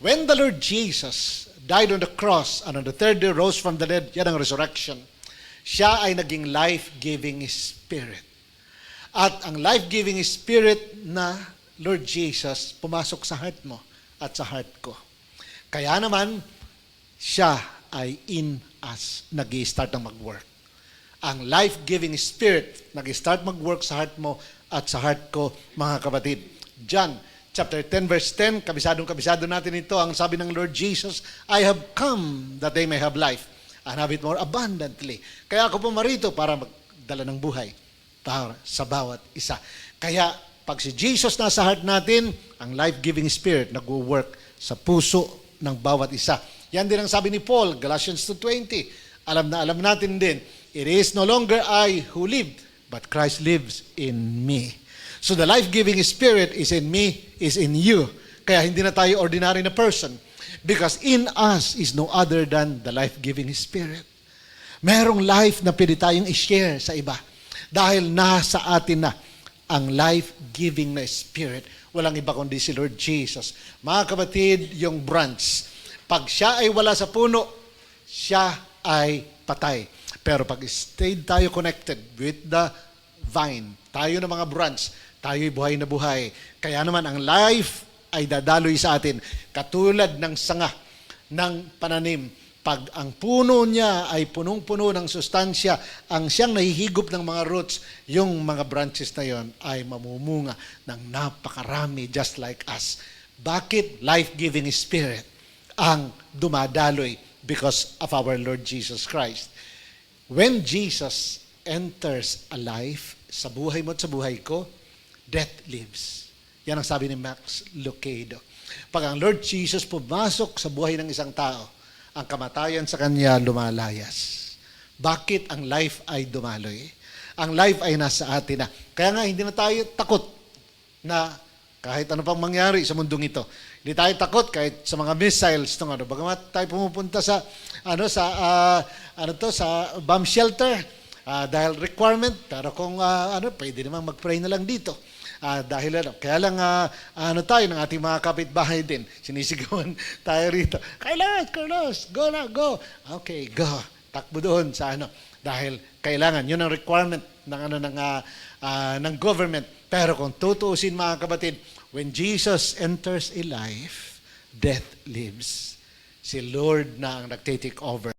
When the Lord Jesus died on the cross and on the third day rose from the dead, yan ang resurrection, siya ay naging life-giving Spirit. At ang life-giving Spirit na Lord Jesus pumasok sa heart mo at sa heart ko. Kaya naman, siya ay in us, nag-i-start na mag-work. Ang life-giving Spirit, nag-i-start mag-work sa heart mo at sa heart ko, mga kapatid. John chapter 10 verse 10, kabisadong-kabisado natin ito, ang sabi ng Lord Jesus, I have come that they may have life and have it more abundantly. Kaya ako pumarito para magdala ng buhay para sa bawat isa. Kaya pag si Jesus nasa heart natin, ang life-giving Spirit nag-work sa puso ng bawat isa. Yan din ang sabi ni Paul, Galatians 2:20. Alam natin din, it is no longer I who live, but Christ lives in me. So the life-giving Spirit is in me, is in you. Kaya hindi na tayo ordinary na person. Because in us is no other than the life-giving Spirit. Merong life na pwede tayong i-share sa iba. Dahil nasa atin na ang life-giving na Spirit. Walang iba kundi si Lord Jesus. Mga kapatid, yung branch, pag siya ay wala sa puno, siya ay patay. Pero pag stayed tayo connected with the vine, tayo na mga branch, tayo'y buhay na buhay. Kaya naman ang life ay dadaloy sa atin. Katulad ng sanga ng pananim. Pag ang puno niya ay punong-puno ng sustansya, ang siyang nahihigop ng mga roots, yung mga branches na yon ay mamumunga ng napakarami just like us. Bakit? Life-giving Spirit ang dumadaloy because of our Lord Jesus Christ. When Jesus enters a life, sa buhay mo at sa buhay ko, death lives. Yan ang sabi ni Max Lucado. Pag ang Lord Jesus pumasok sa buhay ng isang tao, ang kamatayan sa kanya lumalayas. Bakit ang life ay dumaloy? Ang life ay nasa atin na. Kaya nga hindi na tayo takot na kahit ano pang mangyari sa mundong ito. Hindi tayo takot kahit sa mga missiles ng ano. Bagamat tayo pumupunta sa sa bomb shelter dahil requirement, pero kung pwede namang mag-pray na lang dito. Dahil kaya lang tayo ng ating mga kapitbahay din, sinisigawan tayo rito. Carlos, go na, go. Okay, go. Takbo doon sa dahil kailangan, yun ang requirement ng government. Pero kung tutuusin mga kapatid, when Jesus enters a life, death lives. Si Lord na ang nagtitake over.